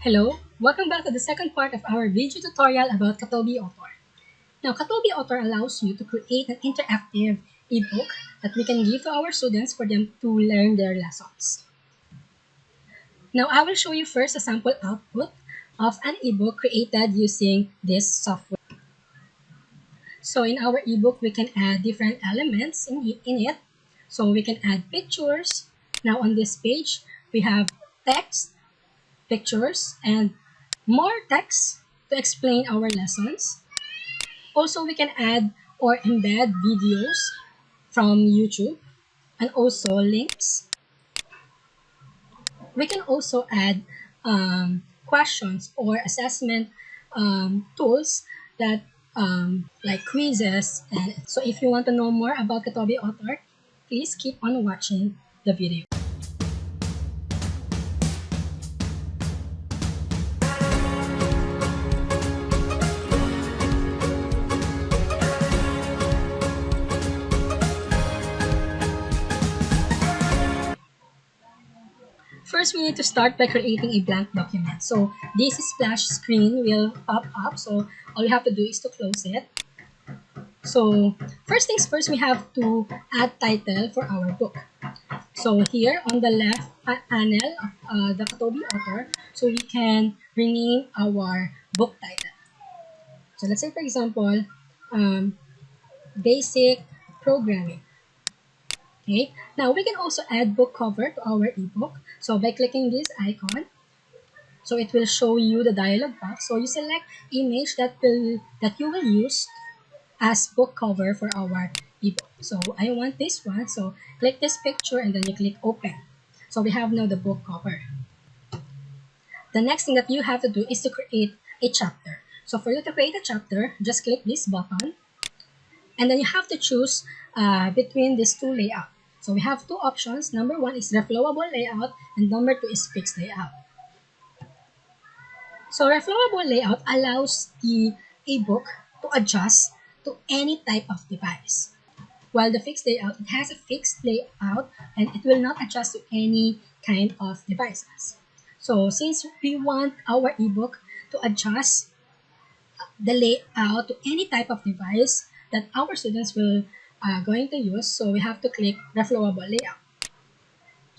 Hello, welcome back to the second part of our video tutorial about Kotobee Author. Now, Kotobee Author allows you to create an interactive ebook that we can give to our students for them to learn their lessons. Now, I will show you first a sample output of an ebook created using this software. So in our ebook, we can add different elements in it. So we can add pictures. Now on this page, we have text, pictures, and more text to explain our lessons. Also, we can add or embed videos from YouTube and also links. We can also add questions or assessment tools that like quizzes. And so if you want to know more about Kotobee Author, please keep on watching the video. First, we need to start by creating a blank document. So this splash screen will pop up. So all you have to do is to close it. So first things first, we have to add title for our book. So here on the left panel of the Kotobee Author, so we can rename our book title. So let's say, for example, basic programming. Okay, now we can also add book cover to our ebook. So by clicking this icon, so it will show you the dialog box. So you select image that you will use as book cover for our ebook. So I want this one. So click this picture and then you click open. So we have now the book cover. The next thing that you have to do is to create a chapter. So for you to create a chapter, just click this button. And then you have to choose between these two layouts. So we have two options. Number one is reflowable layout and number two is fixed layout. So reflowable layout allows the ebook to adjust to any type of device. While the fixed layout, it has a fixed layout and it will not adjust to any kind of devices. So since we want our ebook to adjust the layout to any type of device that our students will going to use, so we have to click reflowable layout.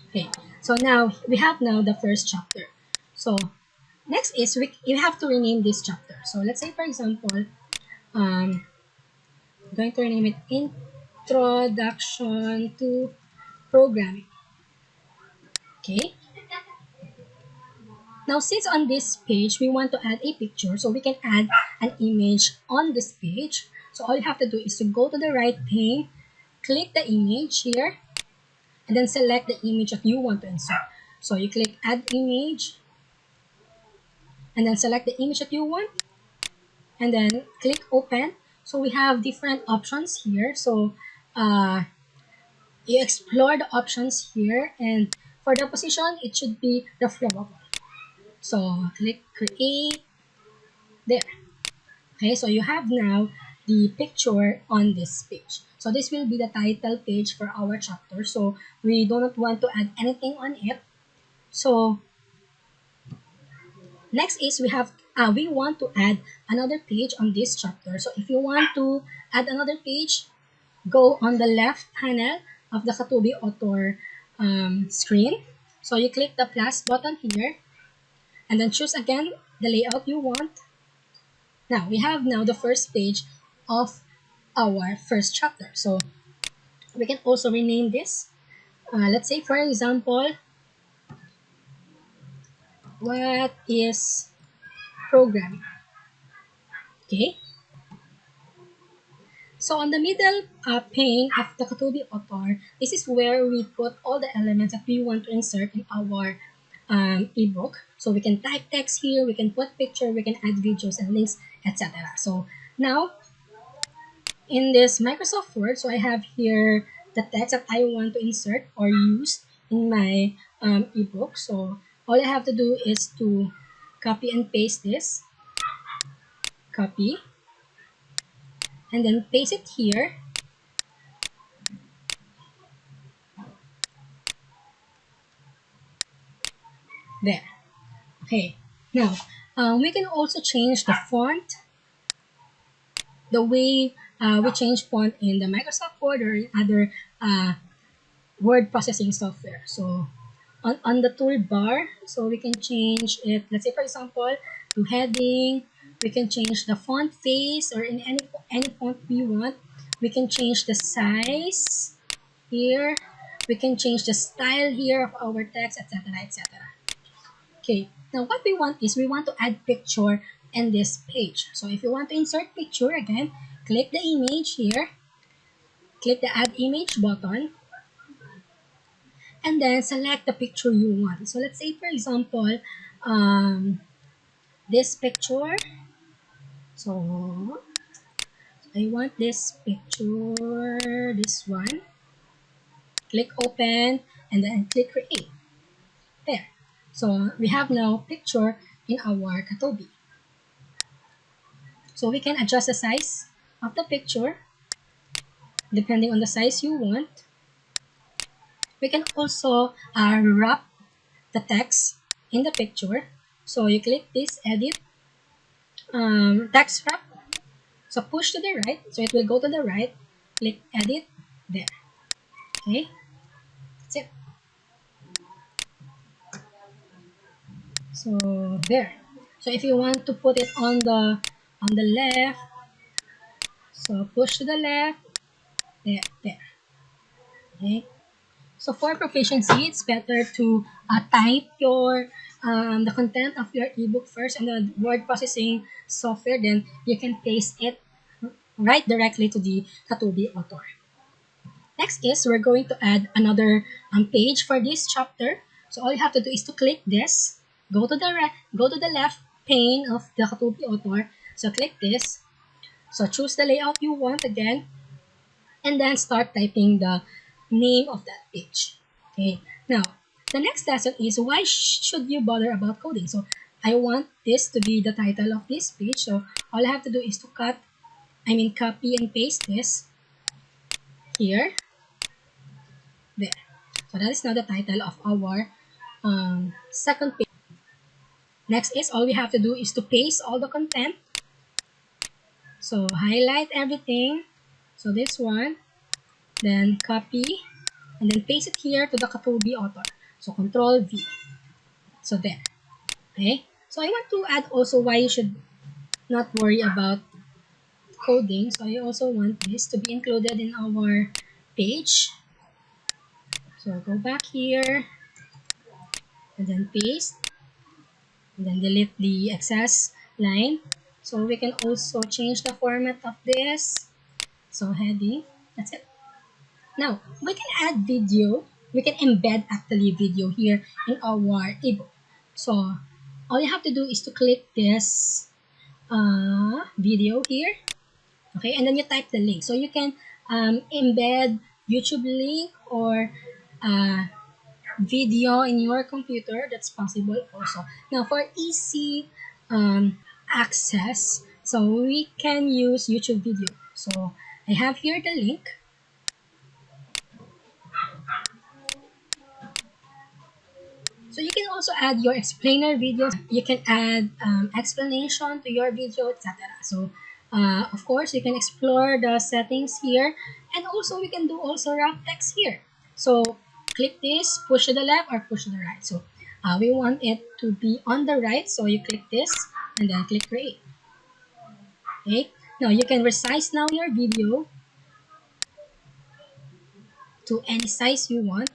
Okay, so now we have now the first chapter. So next is we have to rename this chapter. So let's say, for example, I'm going to rename it Introduction to Programming. Okay. Now, since on this page, we want to add a picture, so we can add an image on this page. So all you have to do is to go to the right pane, click the image here, and then select the image that you want to insert. So you click add image, and then select the image that you want, and then click open. So we have different options here. So you explore the options here, and for the position, it should be reflowable. So click create there. Okay, so you have now the picture on this page. So this will be the title page for our chapter. So we do not want to add anything on it. So next is we want to add another page on this chapter. So if you want to add another page, go on the left panel of the Kotobee Author screen. So you click the plus button here, and then choose again the layout you want. Now, we have now the first page of our first chapter. So we can also rename this. Let's say, for example, what is programming? Okay. So on the middle pane of the Kotobee Author, this is where we put all the elements that we want to insert in our ebook. So we can type text here, we can put picture, we can add videos and links, etc. So now in this Microsoft Word, so I have here the text that I want to insert or use in my ebook. So all I have to do is to copy and paste this, copy, and then paste it here. There. Okay. Now, we can also change the font, the way we change font in the Microsoft Word or in other word processing software. So on the toolbar, so we can change it, let's say for example, to heading, we can change the font face or in any font we want. We can change the size here. We can change the style here of our text, etc., etc. Okay, now what we want is we want to add picture in this page. So if you want to insert picture, again, click the image here, click the add image button, and then select the picture you want. So let's say for example, this picture. So I want this picture, this one. Click open and then click create. There. So we have now picture in our Kotobee. So we can adjust the size of the picture depending on the size you want. We can also wrap the text in the picture. So you click this edit text wrap. So push to the right. So it will go to the right. Click edit there. Okay. That's it. So there. So if you want to put it on the left, so push to the left. There. There. Okay. So for proficiency, it's better to type your the content of your ebook first and the word processing software. Then you can paste it right directly to the Kotobee author. Next is we're going to add another page for this chapter. So all you have to do is to click this, go to the right, go to the left pane of the Kotobee author. So click this. So choose the layout you want again, and then start typing the name of that page. Okay. Now the next lesson is why should you bother about coding? So I want this to be the title of this page. So all I have to do is to copy and paste this here. There. So that is now the title of our second page. Next is all we have to do is to paste all the content. So highlight everything. So this one, then copy, and then paste it here to the Kotobee author. So Control V. So there. Okay. So I want to add also why you should not worry about coding. So I also want this to be included in our page. So go back here and then paste. And then delete the excess line. So we can also change the format of this. So heading, that's it. Now, we can add video. We can embed actually video here in our ebook. So all you have to do is to click this video here. Okay, and then you type the link. So you can embed YouTube link or video in your computer. That's possible also. Now for easy access, so we can use YouTube video. So I have here the link. So you can also add your explainer videos. You can add explanation to your video, etc. So of course you can explore the settings here, and also we can do also wrap text here. So click this, push to the left or push to the right. So we want it to be on the right, so you click this and then click create. Okay. Now you can resize now your video to any size you want.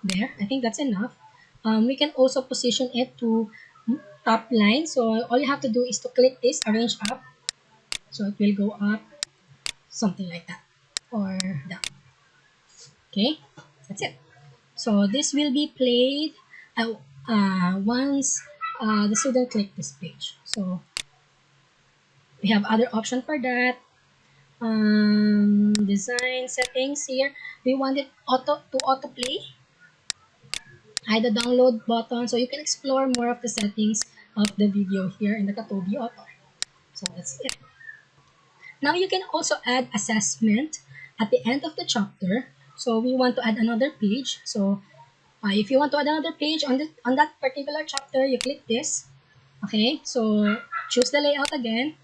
There, I think that's enough. We can also position it to top line. So all you have to do is to click this, arrange up. So it will go up, something like that, or down. Okay, that's it. So this will be played once the student click this page. So we have other option for that. Design settings here. We want it to autoplay. Hide the download button, so you can explore more of the settings of the video here in the Kotobee author. So that's it. Now you can also add assessment at the end of the chapter. So we want to add another page. So If you want to add another page on that particular chapter, you click this. Okay, so choose the layout again,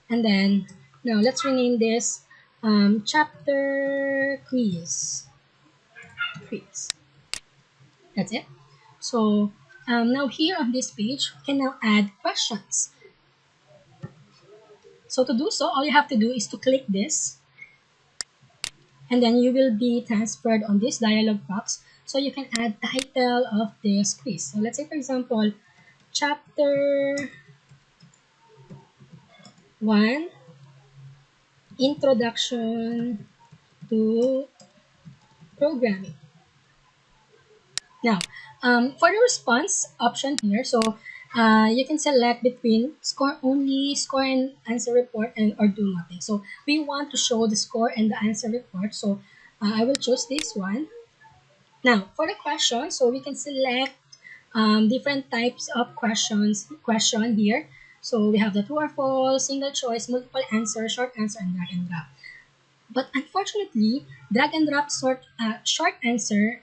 and then now let's rename this chapter quiz. Quiz. That's it. So now here on this page, we can now add questions. So to do so, all you have to do is to click this, and then you will be transferred on this dialog box. So you can add title of this quiz. So let's say, for example, chapter 1, Introduction to Programming. Now, for the response option here, so you can select between score only, score and answer report, and or do nothing. So we want to show the score and the answer report. So I will choose this one. Now, for the question, so we can select different types of question here. So we have the true or false, single choice, multiple answer, short answer, and drag and drop. But unfortunately, drag and drop short answer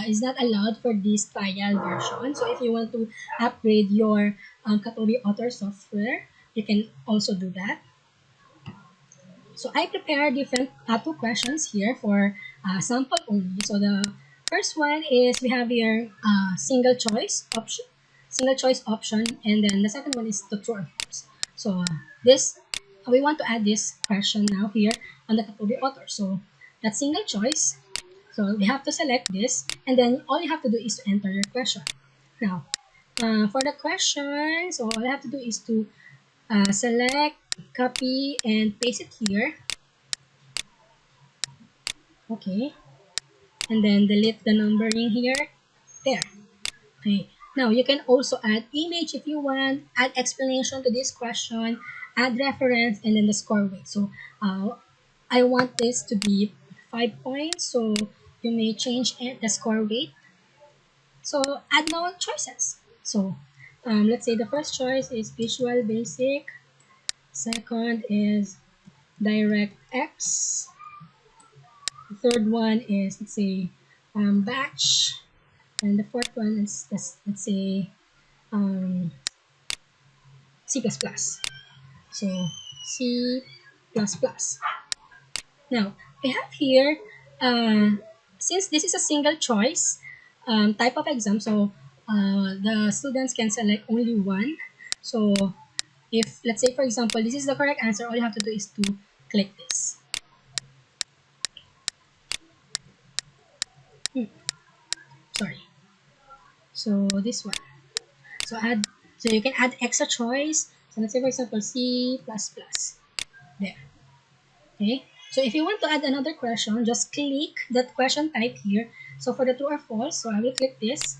is not allowed for this trial version. So if you want to upgrade your Kotobee Author software, you can also do that. So I prepared different two questions here for sample only. So the first one is we have here single choice option, and then the second one is the true or false. So this we want to add this question now here on the Kotobee Author. So that's single choice. So we have to select this, and then all you have to do is to enter your question. Now, for the question, so all you have to do is to select, copy, and paste it here. Okay, and then delete the numbering here. There. Okay. Now you can also add image if you want, add explanation to this question, add reference, and then the score weight. So I want this to be 5 points, so you may change the score weight. So add now choices. So let's say the first choice is Visual Basic, second is DirectX, the third one is, let's say, Batch, and the fourth one is, let's say, C++. So C++. Now, we have here, since this is a single choice type of exam, so the students can select only one. So if, let's say, for example, this is the correct answer, all you have to do is to click this. Sorry. So this one. So you can add extra choice. So let's say, for example, C++. There. Okay. So if you want to add another question, just click that question type here. So for the true or false, so I will click this.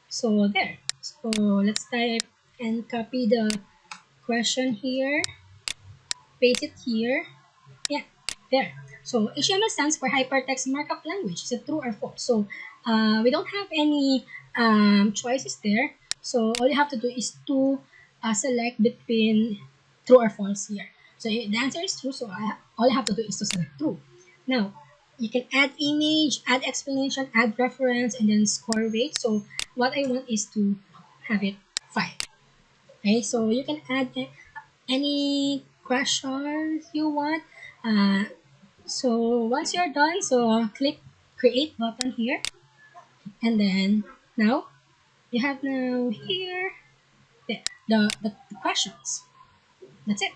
So there. So let's type and copy the question here. Paste it here. Yeah, there. So HTML stands for Hypertext Markup Language. Is it true or false? So we don't have any choices there. So all you have to do is to select between true or false here. So the answer is true. So all I have to do is to select true. Now you can add image, add explanation, add reference, and then score weight. So what I want is to have it 5. Okay, so you can add any questions you want. So once you're done, so click create button here, and then now you have now here the questions. That's it.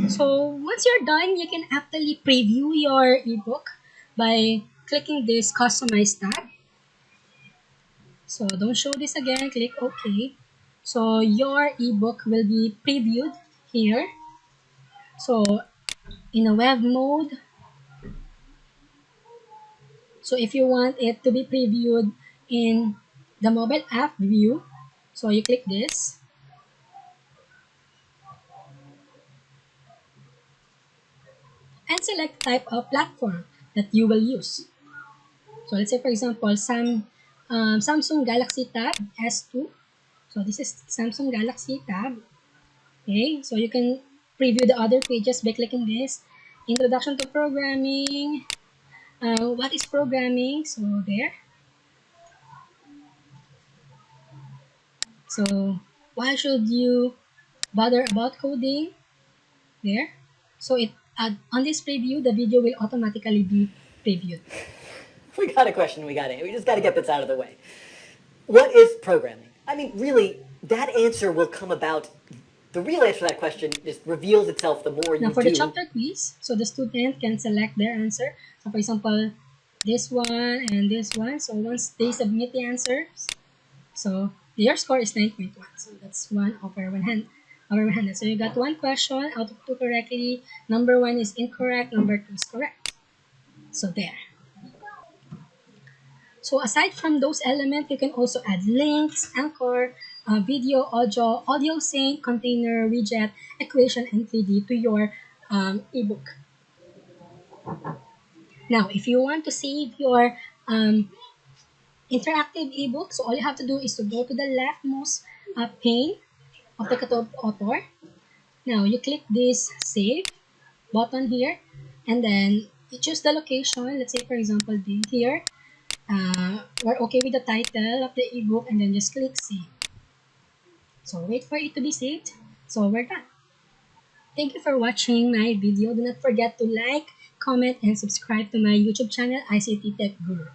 So once you're done, you can actually preview your ebook by clicking this customize tab. So don't show this again, click OK. So your ebook will be previewed here. So in a web mode, so if you want it to be previewed in the mobile app view, so you click this. And select type of platform that you will use. So let's say, for example, Samsung Galaxy Tab S2. So this is Samsung Galaxy Tab. Okay, so you can preview the other pages by clicking this. Introduction to Programming, What is programming? So there. So why should you bother about coding? There. So on this preview, the video will automatically be previewed. We got a question. We just got to get this out of the way. What is programming? I mean, really, that answer will come about. The real answer to that question just reveals itself the more you Now for do. the chapter quiz, so the student can select their answer. So for example, this one and this one. So once they submit the answers, so your score is 9.1. So that's one over 100. Over 100. So you got one question out of two correctly. Number one is incorrect. Number two is correct. So there. So aside from those elements, you can also add links, anchor, video, audio sync, container, widget, equation, and 3D to your ebook. Now, if you want to save your interactive ebook, so all you have to do is to go to the leftmost pane of the Kotobee author. Now, you click this save button here, and then you choose the location. Let's say, for example, here. We're okay with the title of the ebook, and then just click save. So wait for it to be saved. So we're done. Thank you for watching my video. Do not forget to like, comment, and subscribe to my YouTube channel, ICT Tech Guru.